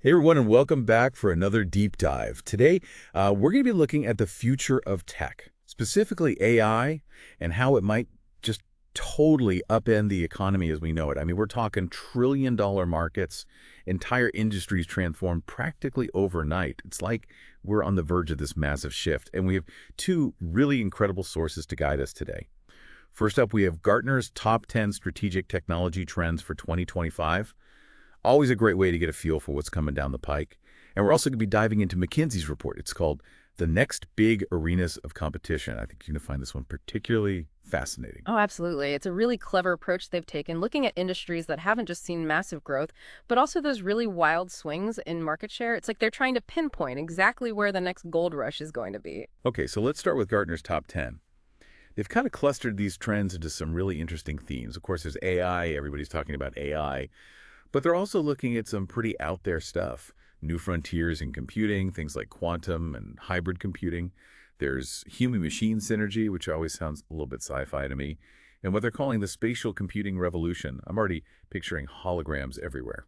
Hey everyone, and welcome back for another deep dive. Today, we're going to be looking at the future of tech, specifically AI, and how it might just totally upend the economy as we know it. I mean, we're talking trillion-dollar markets, entire industries transformed practically overnight. It's like we're on the verge of this massive shift, and we have two really incredible sources to guide us today. First up, we have Gartner's Top 10 Strategic Technology Trends for 2025. Always a great way to get a feel for what's coming down the pike. And we're also going to be diving into McKinsey's report. It's called The Next Big Arenas of Competition. I think you're going to find this one particularly fascinating. Oh, absolutely. It's a really clever approach they've taken, looking at industries that haven't just seen massive growth, but also those really wild swings in market share. It's like they're trying to pinpoint exactly where the next gold rush is going to be. Okay, so let's start with Gartner's top 10. They've kind of clustered these trends into some really interesting themes. Of course, there's AI. Everybody's talking about AI. But they're also looking at some pretty out there stuff. New frontiers in computing, things like quantum and hybrid computing. There's human-machine synergy, which always sounds a little bit sci-fi to me. And what they're calling the spatial computing revolution. I'm already picturing holograms everywhere.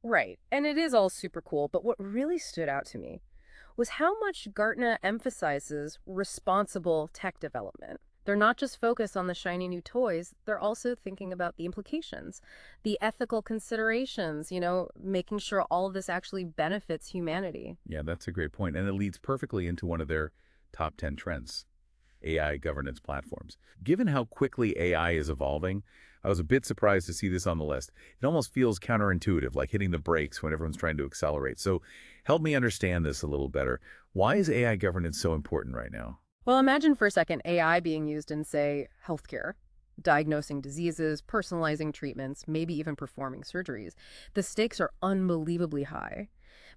Right. And it is all super cool, but what really stood out to me was how much Gartner emphasizes responsible tech development. They're not just focused on the shiny new toys, they're also thinking about the implications, the ethical considerations, making sure all of this actually benefits humanity. Yeah, that's a great point. And it leads perfectly into one of their top 10 trends, AI governance platforms. Given how quickly AI is evolving, I was a bit surprised to see this on the list. It almost feels counterintuitive, like hitting the brakes when everyone's trying to accelerate. So help me understand this a little better. Why is AI governance so important right now? Well, imagine for a second AI being used in, say, healthcare, diagnosing diseases, personalizing treatments, maybe even performing surgeries. The stakes are unbelievably high.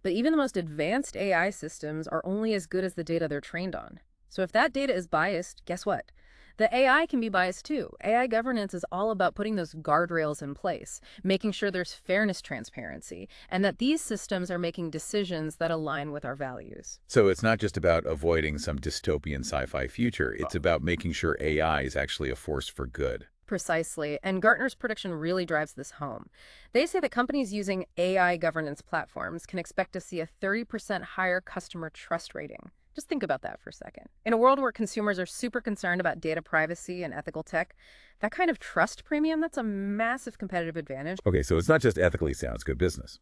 But even the most advanced AI systems are only as good as the data they're trained on. So if that data is biased, guess what? The AI can be biased too. AI governance is all about putting those guardrails in place, making sure there's fairness, transparency, and that these systems are making decisions that align with our values. So it's not just about avoiding some dystopian sci-fi future. It's about making sure AI is actually a force for good. Precisely. And Gartner's prediction really drives this home. They say that companies using AI governance platforms can expect to see a 30% higher customer trust rating. Just think about that for a second. In a world where consumers are super concerned about data privacy and ethical tech, that kind of trust premium, that's a massive competitive advantage. Okay, so it's not just ethically sound, it's good business.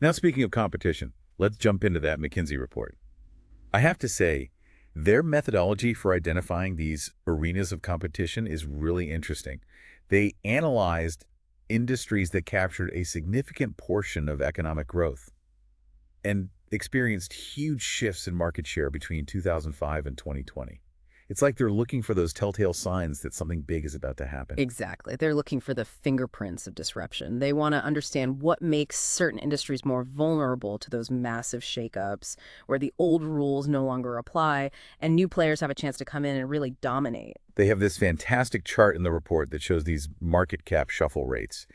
Now, speaking of competition, let's jump into that McKinsey report. I have to say, their methodology for identifying these arenas of competition is really interesting. They analyzed industries that captured a significant portion of economic growth and experienced huge shifts in market share between 2005 and 2020. It's like they're looking for those telltale signs that something big is about to happen. Exactly. They're looking for the fingerprints of disruption. They want to understand what makes certain industries more vulnerable to those massive shakeups, where the old rules no longer apply and new players have a chance to come in and really dominate. They have this fantastic chart in the report that shows these market cap shuffle rates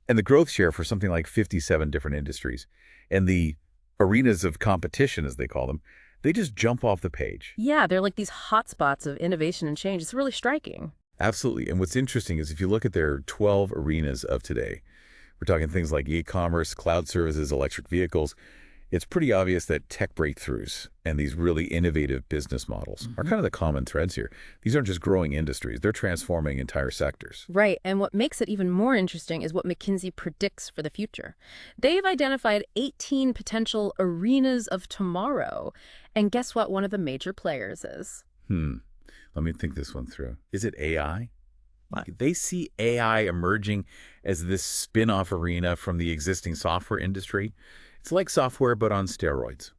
and the growth share for something like 57 different industries. And the arenas of competition, as they call them, they just jump off the page. Yeah, they're like these hotspots of innovation and change. It's really striking. Absolutely. And what's interesting is if you look at their 12 arenas of today, we're talking things like e-commerce, cloud services, electric vehicles. It's pretty obvious that tech breakthroughs and these really innovative business models are kind of the common threads here. These aren't just growing industries. They're transforming entire sectors. Right, and what makes it even more interesting is what McKinsey predicts for the future. They've identified 18 potential arenas of tomorrow. And guess what one of the major players is? Hmm. Let me think this one through. Is it AI? They see AI emerging as this spin-off arena from the existing software industry. It's like software, but on steroids,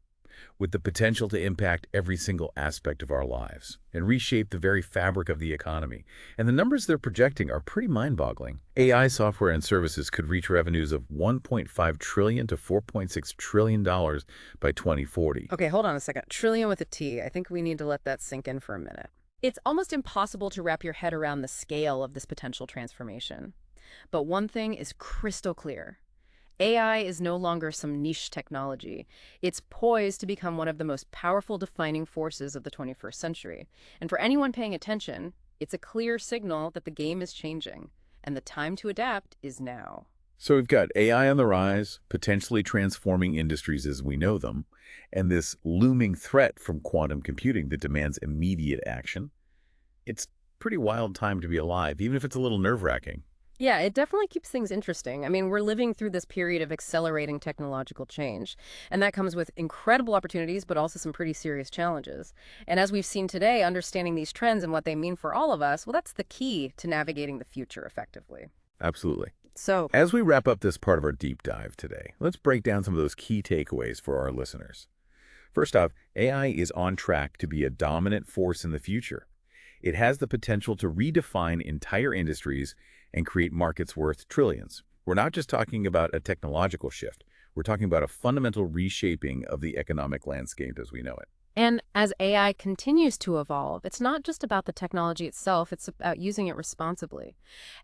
with the potential to impact every single aspect of our lives and reshape the very fabric of the economy. And the numbers they're projecting are pretty mind-boggling. AI software and services could reach revenues of $1.5 trillion to $4.6 trillion by 2040. Okay, hold on a second. Trillion with a T. I think we need to let that sink in for a minute. It's almost impossible to wrap your head around the scale of this potential transformation. But one thing is crystal clear. AI is no longer some niche technology. It's poised to become one of the most powerful defining forces of the 21st century. And for anyone paying attention, it's a clear signal that the game is changing, and the time to adapt is now. So we've got AI on the rise, potentially transforming industries as we know them, and this looming threat from quantum computing that demands immediate action. It's pretty wild time to be alive, even if it's a little nerve-wracking. Yeah, it definitely keeps things interesting. I mean, we're living through this period of accelerating technological change, and that comes with incredible opportunities, but also some pretty serious challenges. And as we've seen today, understanding these trends and what they mean for all of us, well, that's the key to navigating the future effectively. Absolutely. So, As we wrap up this part of our deep dive today, let's break down some of those key takeaways for our listeners. First off, AI is on track to be a dominant force in the future. It has the potential to redefine entire industries and create markets worth trillions. We're not just talking about a technological shift. We're talking about a fundamental reshaping of the economic landscape as we know it. and as AI continues to evolve, it's not just about the technology itself, it's about using it responsibly.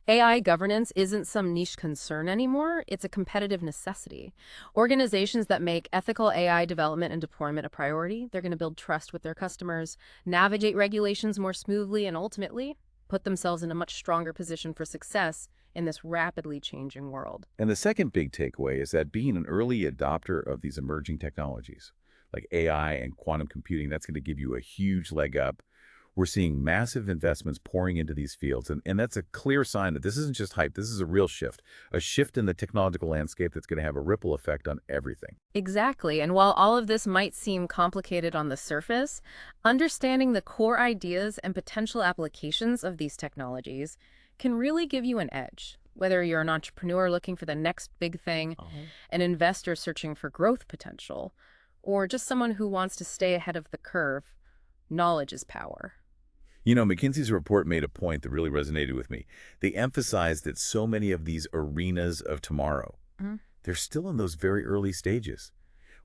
AI governance isn't some niche concern anymore, it's a competitive necessity. Organizations that make ethical AI development and deployment a priority, they're going to build trust with their customers, navigate regulations more smoothly, and ultimately put themselves in a much stronger position for success in this rapidly changing world. And the second big takeaway is that being an early adopter of these emerging technologies, like AI and quantum computing, that's going to give you a huge leg up. We're seeing massive investments pouring into these fields, and that's a clear sign that this isn't just hype. This is a shift in the technological landscape that's going to have a ripple effect on everything. Exactly. And while all of this might seem complicated on the surface, understanding the core ideas and potential applications of these technologies can really give you an edge. Whether you're an entrepreneur looking for the next big thing, an investor searching for growth potential, or just someone who wants to stay ahead of the curve, knowledge is power. You know, McKinsey's report made a point that really resonated with me. They emphasized that so many of these arenas of tomorrow, Mhm. they're still in those very early stages,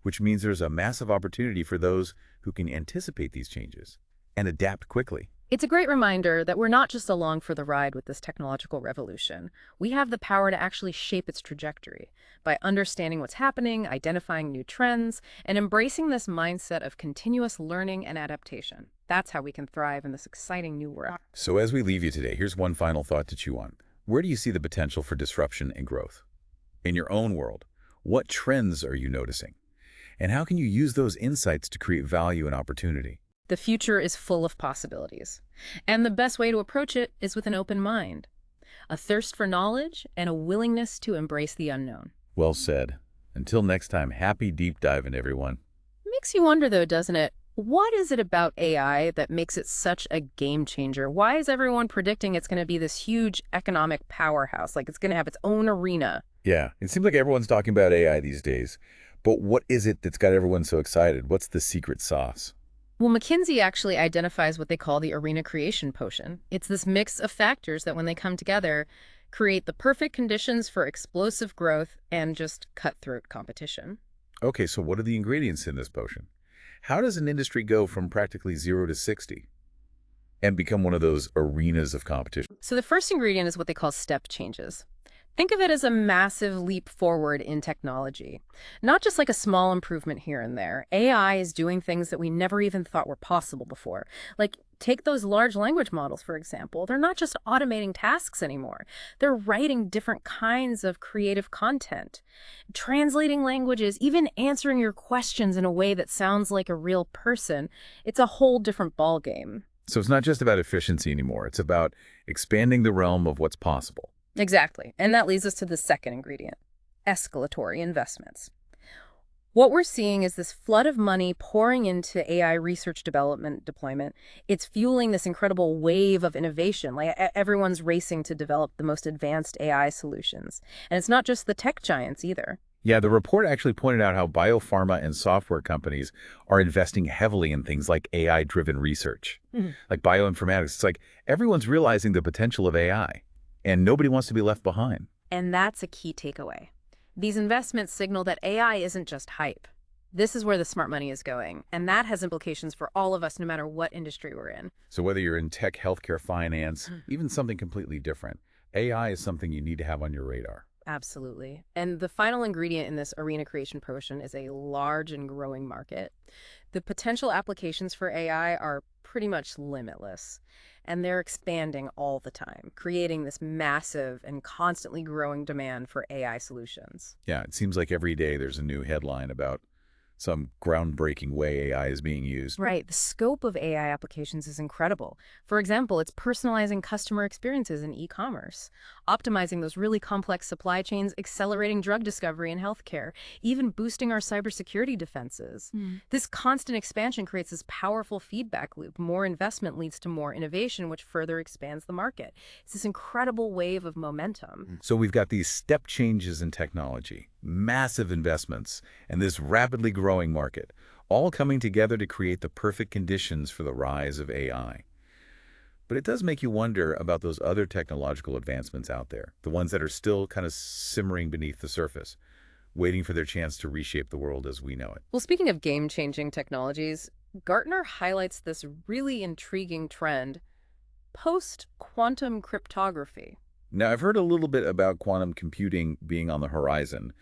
which means there's a massive opportunity for those who can anticipate these changes and adapt quickly. It's a great reminder that we're not just along for the ride with this technological revolution. We have the power to actually shape its trajectory by understanding what's happening, identifying new trends, and embracing this mindset of continuous learning and adaptation. That's how we can thrive in this exciting new world. So as we leave you today, here's one final thought to chew on. Where do you see the potential for disruption and growth? In your own world, what trends are you noticing? And how can you use those insights to create value and opportunity? The future is full of possibilities, and the best way to approach it is with an open mind, a thirst for knowledge, and a willingness to embrace the unknown. Well said. Until next time, happy deep diving, everyone. Makes you wonder, though, doesn't it? What is it about AI that makes it such a game changer? Why is everyone predicting it's going to be this huge economic powerhouse, like it's going to have its own arena? Yeah, it seems like everyone's talking about AI these days. But what is it that's got everyone so excited? What's the secret sauce? Well, McKinsey actually identifies what they call the arena creation potion. It's this mix of factors that, when they come together, create the perfect conditions for explosive growth and just cutthroat competition. Okay, so what are the ingredients in this potion? How does an industry go from practically 0 to 60 and become one of those arenas of competition? So the first ingredient is what they call step changes. Think of it as a massive leap forward in technology, not just like a small improvement here and there. AI is doing things that we never even thought were possible before. Like, take those large language models, for example. They're not just automating tasks anymore. They're writing different kinds of creative content, translating languages, even answering your questions in a way that sounds like a real person. It's a whole different ballgame. So it's not just about efficiency anymore. It's about expanding the realm of what's possible. Exactly. And that leads us to the second ingredient, escalatory investments. What we're seeing is this flood of money pouring into AI research development deployment. It's fueling this incredible wave of innovation. Like everyone's racing to develop the most advanced AI solutions. And it's not just the tech giants either. Yeah, the report actually pointed out how biopharma and software companies are investing heavily in things like AI-driven research, like bioinformatics. It's like everyone's realizing the potential of AI, and nobody wants to be left behind. And that's a key takeaway. These investments signal that AI isn't just hype. This is where the smart money is going, and that has implications for all of us no matter what industry we're in. So whether you're in tech, healthcare, finance, even something completely different, AI is something you need to have on your radar. Absolutely. And the final ingredient in this arena creation potion is a large and growing market. The potential applications for AI are pretty much limitless, and they're expanding all the time, creating this massive and constantly growing demand for AI solutions. Yeah, it seems like every day there's a new headline about some groundbreaking way AI is being used. Right. The scope of AI applications is incredible. For example, it's personalizing customer experiences in e-commerce, optimizing those really complex supply chains, accelerating drug discovery in healthcare, even boosting our cybersecurity defenses. This constant expansion creates this powerful feedback loop. More investment leads to more innovation, which further expands the market. It's this incredible wave of momentum. So we've got these step changes in technology, massive investments, and this rapidly growing market, all coming together to create the perfect conditions for the rise of AI. But it does make you wonder about those other technological advancements out there, the ones that are still kind of simmering beneath the surface, waiting for their chance to reshape the world as we know it. Well, speaking of game-changing technologies, Gartner highlights this really intriguing trend, post-quantum cryptography. Now, I've heard a little bit about quantum computing being on the horizon,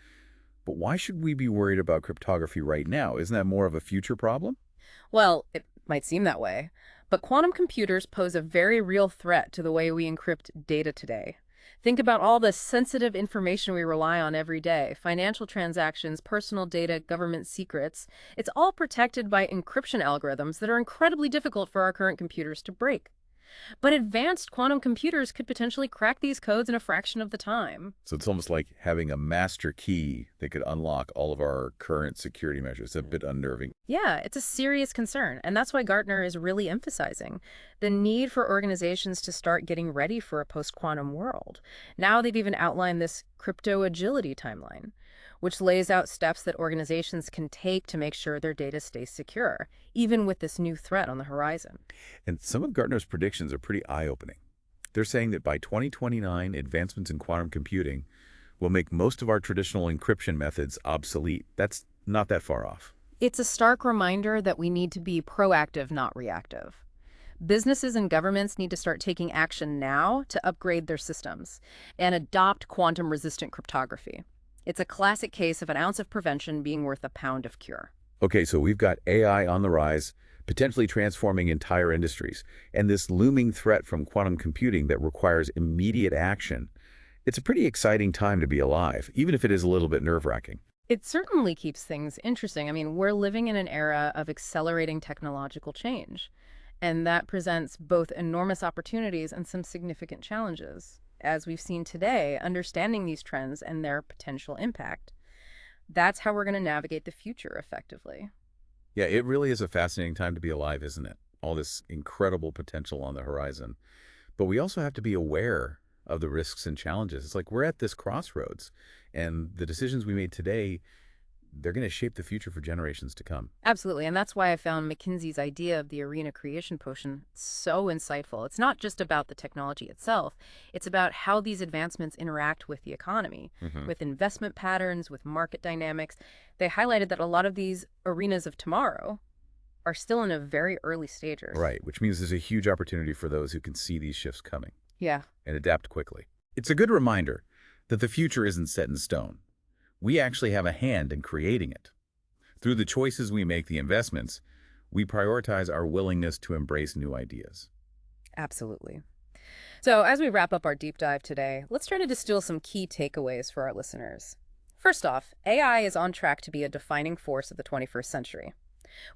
but why should we be worried about cryptography right now? Isn't that more of a future problem? Well, it might seem that way, but quantum computers pose a very real threat to the way we encrypt data today. Think about all the sensitive information we rely on every day, financial transactions, personal data, government secrets. It's all protected by encryption algorithms that are incredibly difficult for our current computers to break. But advanced quantum computers could potentially crack these codes in a fraction of the time. So it's almost like having a master key that could unlock all of our current security measures. It's a bit unnerving. Yeah, it's a serious concern, and that's why Gartner is really emphasizing the need for organizations to start getting ready for a post-quantum world. Now they've even outlined this crypto agility timeline, which lays out steps that organizations can take to make sure their data stays secure, even with this new threat on the horizon. And some of Gartner's predictions are pretty eye-opening. They're saying that by 2029, advancements in quantum computing will make most of our traditional encryption methods obsolete. That's not that far off. It's a stark reminder that we need to be proactive, not reactive. Businesses and governments need to start taking action now to upgrade their systems and adopt quantum-resistant cryptography. It's a classic case of an ounce of prevention being worth a pound of cure. Okay, so we've got AI on the rise, potentially transforming entire industries, and this looming threat from quantum computing that requires immediate action. It's a pretty exciting time to be alive, even if it is a little bit nerve-wracking. It certainly keeps things interesting. I mean, we're living in an era of accelerating technological change, and that presents both enormous opportunities and some significant challenges. As we've seen today, understanding these trends and their potential impact, that's how we're going to navigate the future effectively. Yeah, it really is a fascinating time to be alive, isn't it? All this incredible potential on the horizon. But we also have to be aware of the risks and challenges. It's like we're at this crossroads, and the decisions we made today, they're going to shape the future for generations to come. Absolutely, and that's why I found McKinsey's idea of the arena creation potion so insightful. It's not just about the technology itself, it's about how these advancements interact with the economy, with investment patterns, with market dynamics. They highlighted that a lot of these arenas of tomorrow are still in a very early stages. Right, which means there's a huge opportunity for those who can see these shifts coming Yeah. and adapt quickly. It's a good reminder that the future isn't set in stone. We actually have a hand in creating it. Through the choices we make, the investments, we prioritize our willingness to embrace new ideas. Absolutely. So as we wrap up our deep dive today, let's try to distill some key takeaways for our listeners. First off, AI is on track to be a defining force of the 21st century,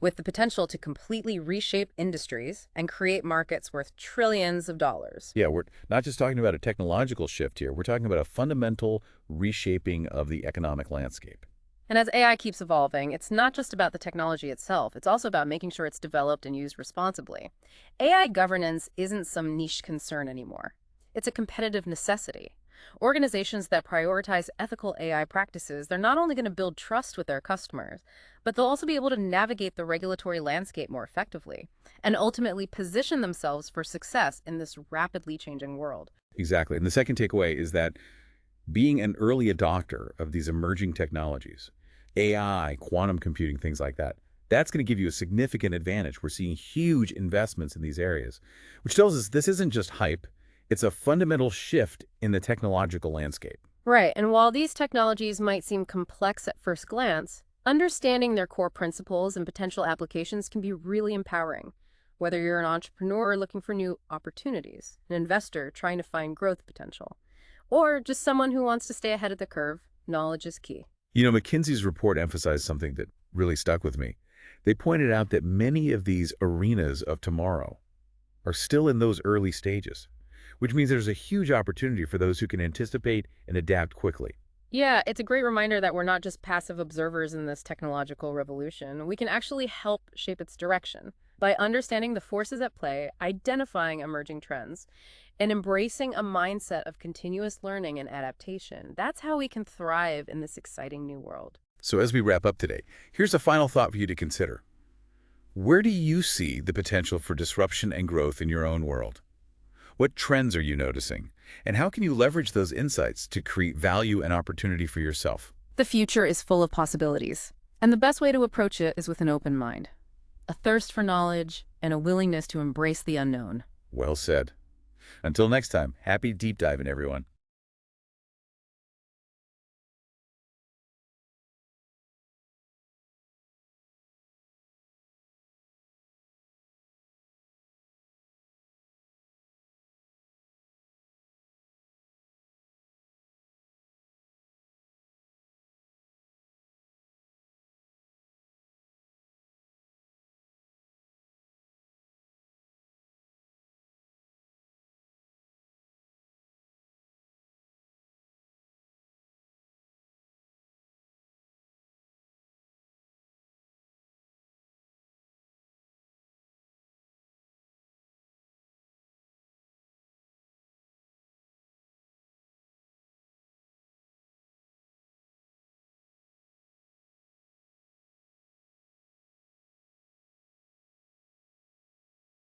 with the potential to completely reshape industries and create markets worth trillions of dollars. Yeah, we're not just talking about a technological shift here. We're talking about a fundamental reshaping of the economic landscape. And as AI keeps evolving, it's not just about the technology itself. It's also about making sure it's developed and used responsibly. AI governance isn't some niche concern anymore. It's a competitive necessity. Organizations that prioritize ethical AI practices, they're not only going to build trust with their customers, but they'll also be able to navigate the regulatory landscape more effectively and ultimately position themselves for success in this rapidly changing world. Exactly. And the second takeaway is that being an early adopter of these emerging technologies, AI, quantum computing, things like that, that's going to give you a significant advantage. We're seeing huge investments in these areas, which tells us this isn't just hype. It's a fundamental shift in the technological landscape. Right, and while these technologies might seem complex at first glance, understanding their core principles and potential applications can be really empowering. Whether you're an entrepreneur looking for new opportunities, an investor trying to find growth potential, or just someone who wants to stay ahead of the curve, knowledge is key. McKinsey's report emphasized something that really stuck with me. They pointed out that many of these arenas of tomorrow are still in those early stages, which means there's a huge opportunity for those who can anticipate and adapt quickly. Yeah, it's a great reminder that we're not just passive observers in this technological revolution. We can actually help shape its direction by understanding the forces at play, identifying emerging trends, and embracing a mindset of continuous learning and adaptation. That's how we can thrive in this exciting new world. So as we wrap up today, here's a final thought for you to consider. Where do you see the potential for disruption and growth in your own world? What trends are you noticing? And how can you leverage those insights to create value and opportunity for yourself? The future is full of possibilities, and the best way to approach it is with an open mind, a thirst for knowledge, and a willingness to embrace the unknown. Well said. Until next time, happy deep diving, everyone.